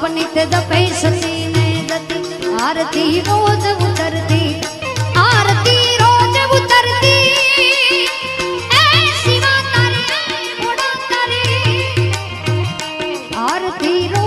अपनित जपे सती ने दती आरती रोज उतरती आरती रोज उतरती ए शिवा तारे घोड़ा तारे आरती रोज